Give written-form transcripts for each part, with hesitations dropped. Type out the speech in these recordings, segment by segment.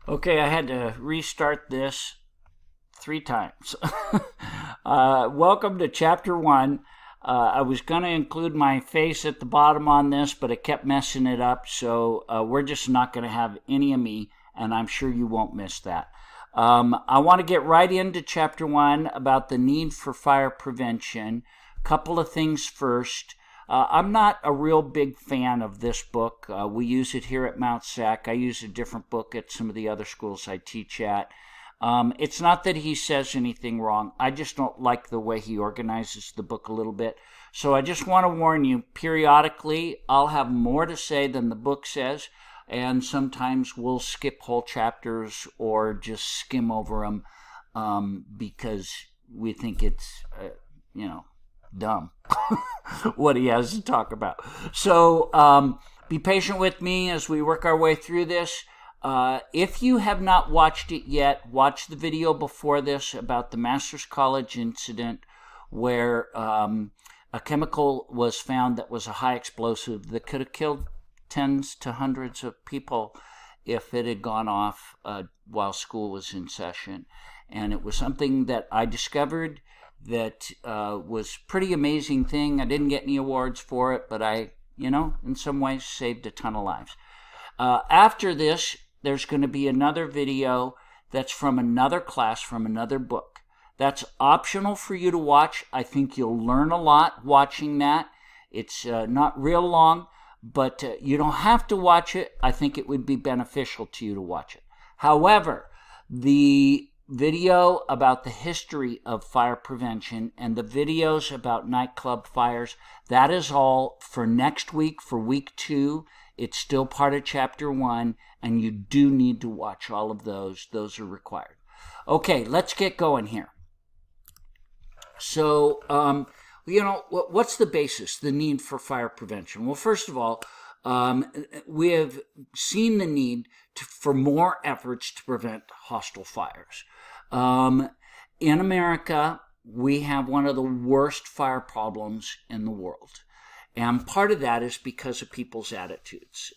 Okay, I had to restart this 3 times. Welcome to Chapter 1. I was going to include my face at the bottom on this, but it kept messing it up, so we're just not going to have any of me, and I'm sure you won't miss that. I want to get right into Chapter 1 about the need for fire prevention. Couple of things first. I'm not a real big fan of this book. We use it here at Mount Sac. I use a different book at some of the other schools I teach at. It's not that he says anything wrong. I just don't like the way he organizes the book a little bit. So I just want to warn you, periodically I'll have more to say than the book says, and sometimes we'll skip whole chapters or just skim over them because we think it's, dumb what he has to talk about. So be patient with me as we work our way through this. If you have not watched it yet, watch the video before this about the Masters College incident where a chemical was found that was a high explosive that could have killed tens to hundreds of people if it had gone off while school was in session. And it was something that I discovered that was pretty amazing thing. I didn't get any awards for it, but I, in some ways saved a ton of lives. After this, there's going to be another video that's from another class, from another book. That's optional for you to watch. I think you'll learn a lot watching that. It's not real long, but you don't have to watch it. I think it would be beneficial to you to watch it. However, the video about the history of fire prevention and the videos about nightclub fires, that is all for next week, for week 2. It's still part of Chapter 1, and you do need to watch all of those. Those are required. Okay, let's get going here. So, what's the basis, the need for fire prevention? Well, first of all, we have seen the need for more efforts to prevent hostile fires. In America, we have one of the worst fire problems in the world. And part of that is because of people's attitudes.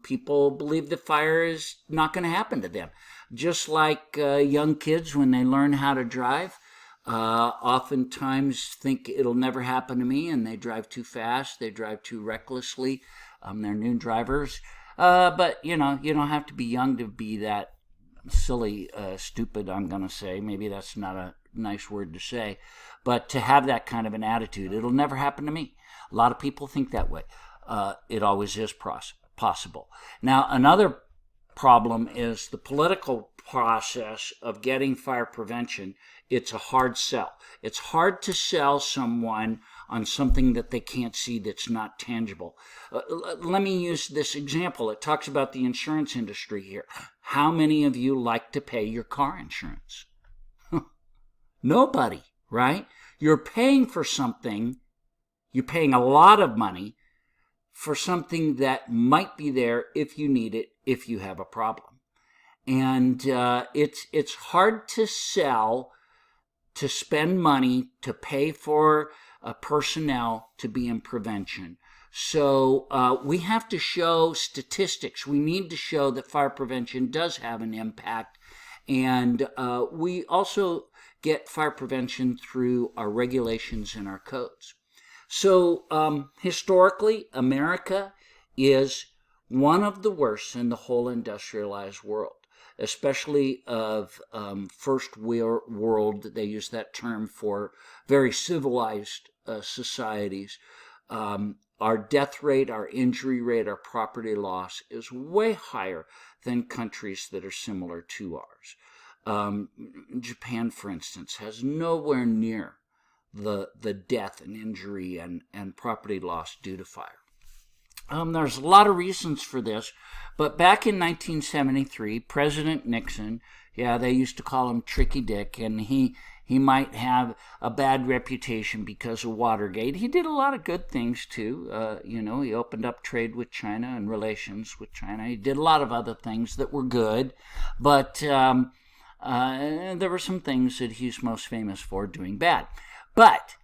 People believe that fire is not going to happen to them. Just like young kids, when they learn how to drive, oftentimes think it'll never happen to me, and they drive too fast, they drive too recklessly. They're new drivers. But, you don't have to be young to be that silly, stupid, I'm going to say. Maybe that's not a nice word to say. But to have that kind of an attitude, it'll never happen to me. A lot of people think that way. It always is possible. Now, another problem is the political process of getting fire prevention. It's a hard sell. It's hard to sell someone on something that they can't see, that's not tangible. Let me use this example. It talks about the insurance industry here. How many of you like to pay your car insurance? Nobody, right? You're paying for something, you're paying a lot of money for something that might be there if you need it, if you have a problem. And it's hard to sell, to spend money, to pay for personnel to be in prevention. So we have to show statistics. We need to show that fire prevention does have an impact. And we also get fire prevention through our regulations and our codes. So historically, America is one of the worst in the whole industrialized world, especially of first world. They use that term for very civilized societies. Our death rate, our injury rate, our property loss is way higher than countries that are similar to ours. Japan, for instance, has nowhere near the death and injury and property loss due to fire. There's a lot of reasons for this, but back in 1973, President Nixon, they used to call him Tricky Dick, and he might have a bad reputation because of Watergate. He did a lot of good things too. He opened up trade with China and relations with China. He did a lot of other things that were good, but there were some things that he's most famous for doing bad. But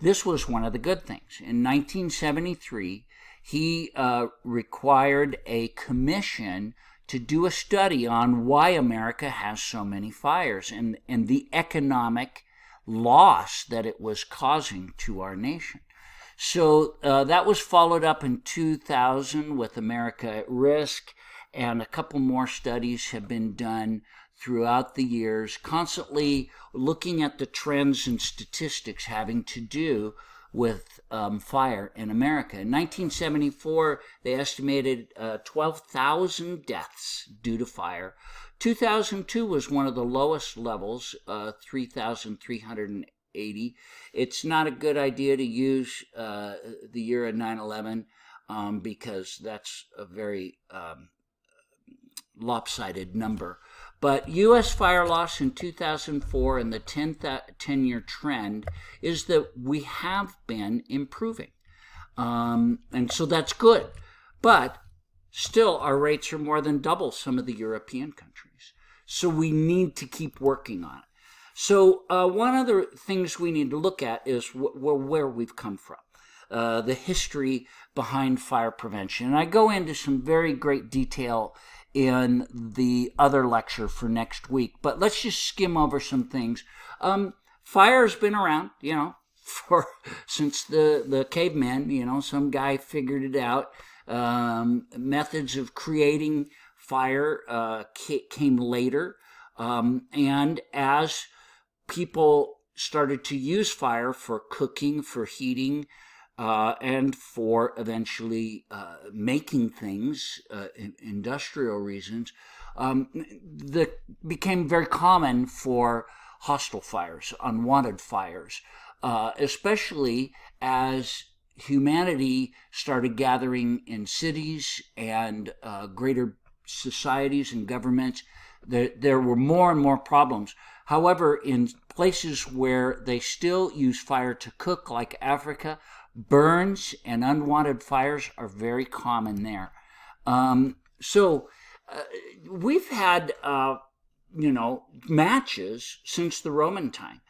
this was one of the good things. In 1973, he required a commission to do a study on why America has so many fires and the economic loss that it was causing to our nation. So that was followed up in 2000 with America at Risk, and a couple more studies have been done throughout the years, constantly looking at the trends and statistics having to do with fire in America. In 1974, they estimated 12,000 deaths due to fire. 2002 was one of the lowest levels, 3,380. It's not a good idea to use the year of 9/11 because that's a very lopsided number. But U.S. fire loss in 2004 and the 10-year trend is that we have been improving. And so that's good. But still, our rates are more than double some of the European countries. So we need to keep working on it. So one of the things we need to look at is where we've come from. The history behind fire prevention. And I go into some very great detail in the other lecture for next week, but let's just skim over some things. Fire's been around, since the cavemen. Some guy figured it out. Methods of creating fire came later, and as people started to use fire for cooking, for heating, and for eventually making things, industrial reasons, that became very common for hostile fires, unwanted fires, especially as humanity started gathering in cities and greater societies and governments. There were more and more problems. However, in places where they still use fire to cook, like Africa, burns and unwanted fires are very common there. So we've had, matches since the Roman time.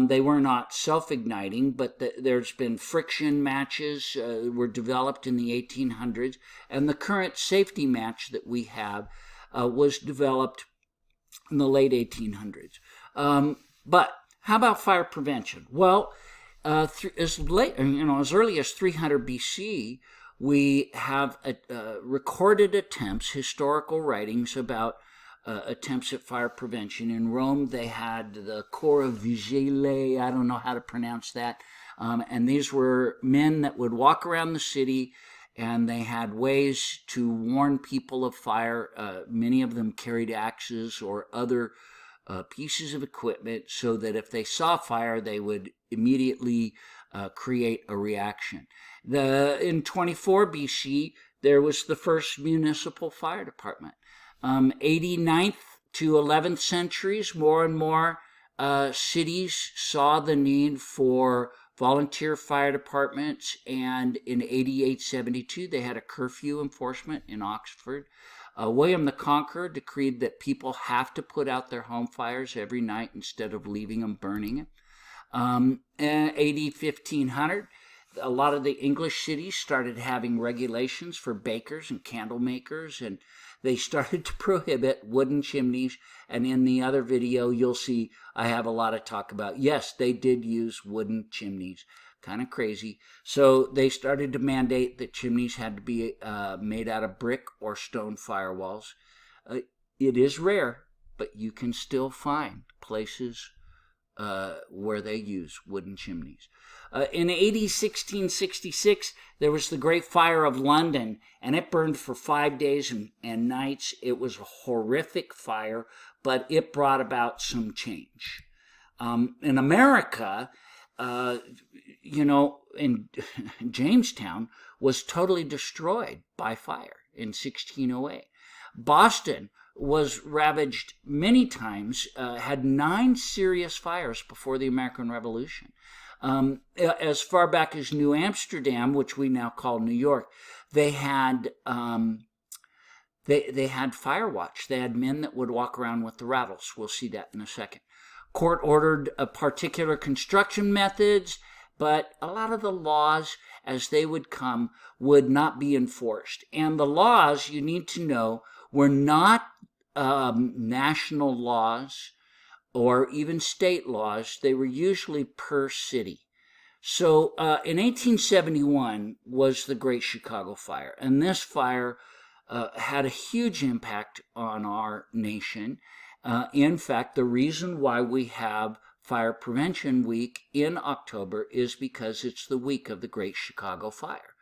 They were not self-igniting, but there's been friction matches were developed in the 1800s, and the current safety match that we have was developed in the late 1800s. But how about fire prevention? Well, as early as 300 BC, we have recorded attempts, historical writings about attempts at fire prevention. In Rome, they had the Corps Vigile, I don't know how to pronounce that, and these were men that would walk around the city, and they had ways to warn people of fire. Many of them carried axes or other pieces of equipment so that if they saw fire, they would immediately create a reaction. In 24 BC, there was the first municipal fire department. 89th to 11th centuries, more and more cities saw the need for volunteer fire departments, and in 88-72, they had a curfew enforcement in Oxford. William the Conqueror decreed that people have to put out their home fires every night instead of leaving them burning. AD 1500, a lot of the English cities started having regulations for bakers and candle makers, and they started to prohibit wooden chimneys. And in the other video, you'll see I have a lot of talk about, yes, they did use wooden chimneys. Kind of crazy. So they started to mandate that chimneys had to be made out of brick or stone firewalls. It is rare, but you can still find places where they use wooden chimneys. In AD 1666, there was the Great Fire of London, and it burned for 5 days and nights. It was a horrific fire, but it brought about some change. In America, in Jamestown was totally destroyed by fire in 1608. Boston was ravaged many times, had 9 serious fires before the American Revolution. As far back as New Amsterdam, which we now call New York, they had they had fire watch. They had men that would walk around with the rattles. We'll see that in a second. Court ordered particular construction methods, but a lot of the laws as they would come would not be enforced. And the laws, you need to know, were not national laws or even state laws. They were usually per city. So in 1871 was the Great Chicago Fire, and this fire had a huge impact on our nation. In fact, the reason why we have Fire Prevention Week in October is because it's the week of the Great Chicago Fire.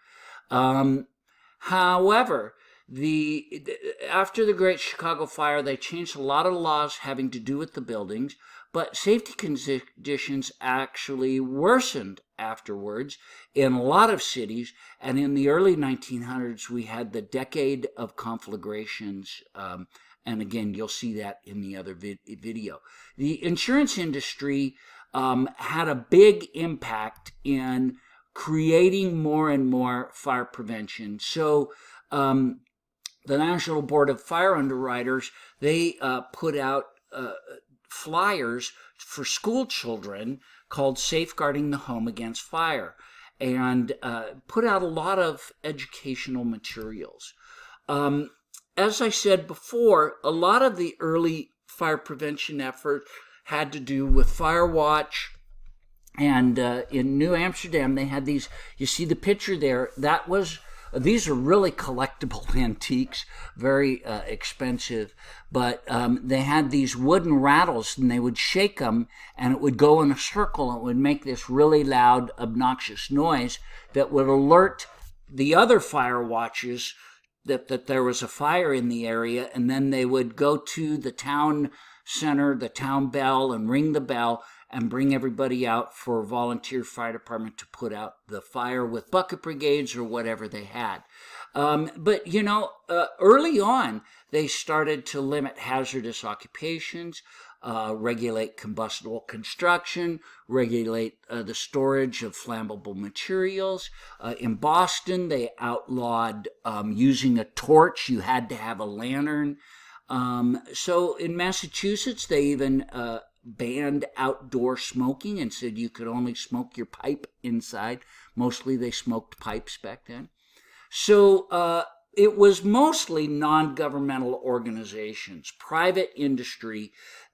However, after the Great Chicago Fire, they changed a lot of laws having to do with the buildings, but safety conditions actually worsened afterwards in a lot of cities. And in the early 1900s, we had the decade of conflagrations. And again, you'll see that in the other video. The insurance industry had a big impact in creating more and more fire prevention. So the National Board of Fire Underwriters, they put out flyers for school children called Safeguarding the Home Against Fire, and put out a lot of educational materials. As I said before, a lot of the early fire prevention efforts had to do with fire watch. And in New Amsterdam, they had these, you see the picture there, these are really collectible antiques, very expensive, but they had these wooden rattles, and they would shake them, and it would go in a circle, and it would make this really loud, obnoxious noise that would alert the other fire watches that there was a fire in the area, and then they would go to the town center, the town bell, and ring the bell, and bring everybody out for a volunteer fire department to put out the fire with bucket brigades or whatever they had. But, early on, they started to limit hazardous occupations, regulate combustible construction, regulate the storage of flammable materials. In Boston, they outlawed using a torch. You had to have a lantern. So in Massachusetts, they even banned outdoor smoking and said you could only smoke your pipe inside. Mostly they smoked pipes back then. So it was mostly non-governmental organizations, private industry,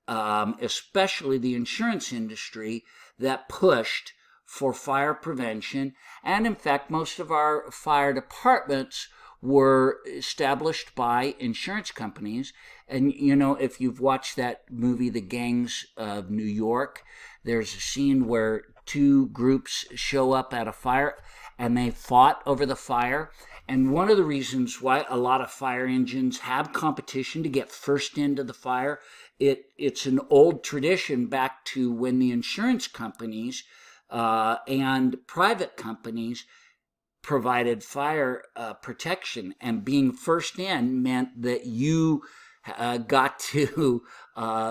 especially the insurance industry, that pushed for fire prevention. And in fact, most of our fire departments were established by insurance companies. And, if you've watched that movie, The Gangs of New York, there's a scene where two groups show up at a fire and they fought over the fire. And one of the reasons why a lot of fire engines have competition to get first into the fire, it's an old tradition back to when the insurance companies and private companies provided fire protection, and being first in meant that you got to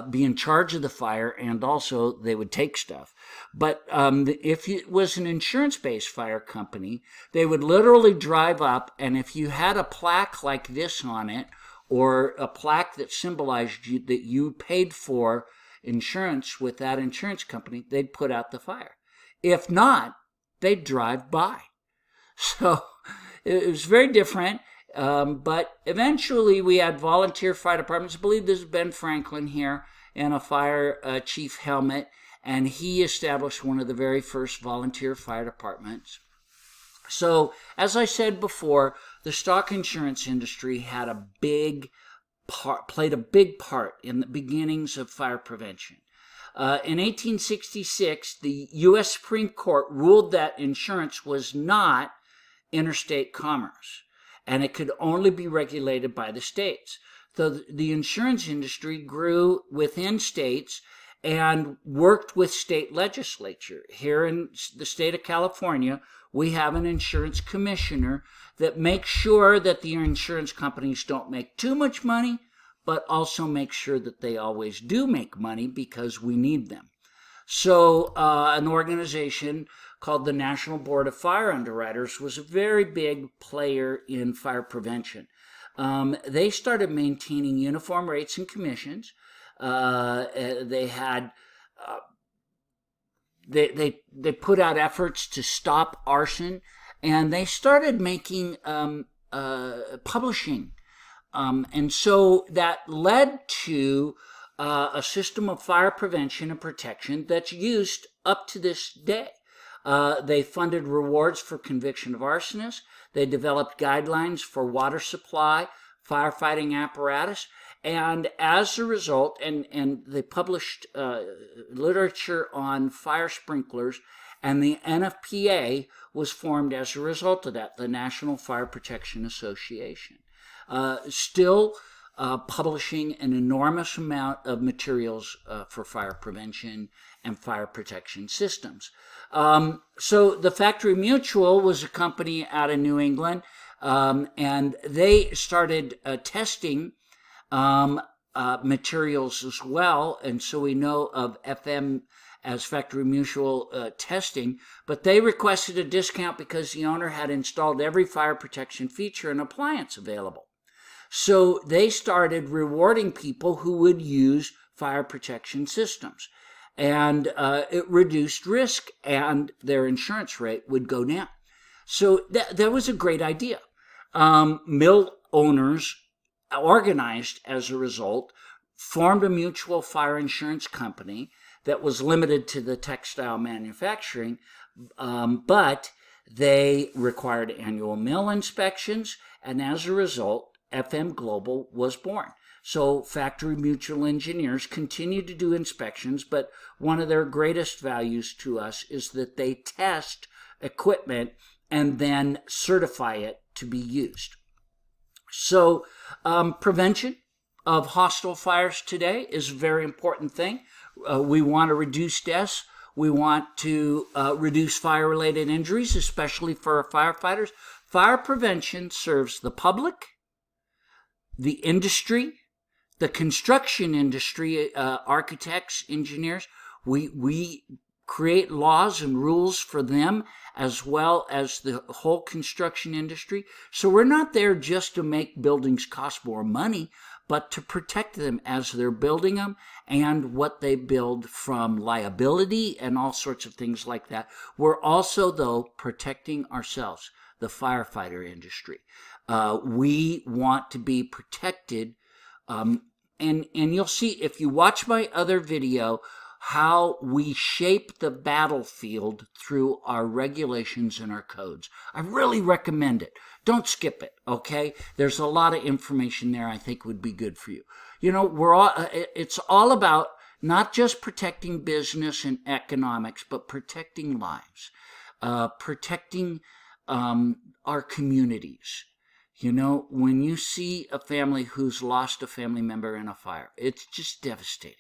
be in charge of the fire, and also they would take stuff. But if it was an insurance-based fire company, they would literally drive up, and if you had a plaque like this on it, or a plaque that symbolized that you paid for insurance with that insurance company, they'd put out the fire. If not, they'd drive by. So it was very different, but eventually we had volunteer fire departments. I believe this is Ben Franklin here in a fire chief helmet, and he established one of the very first volunteer fire departments. So, as I said before, the stock insurance industry had played a big part in the beginnings of fire prevention. In 1866, the U.S. Supreme Court ruled that insurance was not interstate commerce, and it could only be regulated by the states. So the insurance industry grew within states and worked with state legislature. Here in the state of California, we have an insurance commissioner that makes sure that the insurance companies don't make too much money, but also make sure that they always do make money because we need them. So an organization called the National Board of Fire Underwriters was a very big player in fire prevention. They started maintaining uniform rates and commissions. They had they put out efforts to stop arson, and they started making publishing And so that led to a system of fire prevention and protection that's used up to this day. They funded rewards for conviction of arsonists. They developed guidelines for water supply, firefighting apparatus, and as a result, and they published literature on fire sprinklers, and the NFPA was formed as a result of that, the National Fire Protection Association. Still publishing an enormous amount of materials for fire prevention and fire protection systems. So the Factory Mutual was a company out of New England, and they started testing materials as well, and so we know of FM as Factory Mutual testing, but they requested a discount because the owner had installed every fire protection feature and appliance available. So they started rewarding people who would use fire protection systems, and it reduced risk, and their insurance rate would go down. So that was a great idea. Mill owners organized as a result, formed a mutual fire insurance company that was limited to the textile manufacturing, but they required annual mill inspections, and as a result, FM Global was born. So Factory Mutual engineers continue to do inspections, but one of their greatest values to us is that they test equipment and then certify it to be used. So prevention of hostile fires today is a very important thing. We want to reduce deaths. We want to reduce fire-related injuries, especially for our firefighters. Fire prevention serves the public, the industry, the construction industry, architects, engineers. We create laws and rules for them as well as the whole construction industry. So we're not there just to make buildings cost more money, but to protect them as they're building them and what they build from liability and all sorts of things like that. We're also, though, protecting ourselves, the firefighter industry. We want to be protected, and you'll see if you watch my other video how we shape the battlefield through our regulations and our codes. I really recommend it. Don't skip it, okay? There's a lot of information there I think would be good for you. You know, it's all about not just protecting business and economics, but protecting lives, protecting our communities. You know, when you see a family who's lost a family member in a fire, it's just devastating.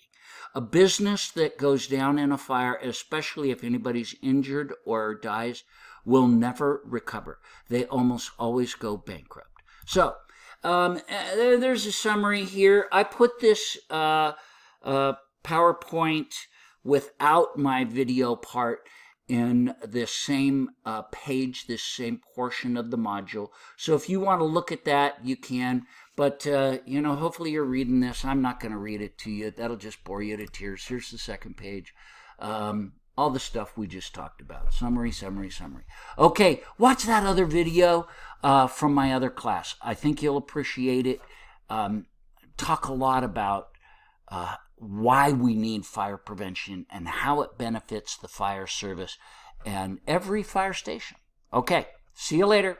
A business that goes down in a fire, especially if anybody's injured or dies, will never recover. They almost always go bankrupt. So, there's a summary here. I put this PowerPoint without my video part in this same page, this same portion of the module. So if you want to look at that, you can. But, you know, hopefully you're reading this. I'm not going to read it to you. That'll just bore you to tears. Here's the second page. All the stuff we just talked about. Summary, summary, summary. Okay, watch that other video from my other class. I think you'll appreciate it. Talk a lot about why we need fire prevention and how it benefits the fire service and every fire station. Okay, see you later.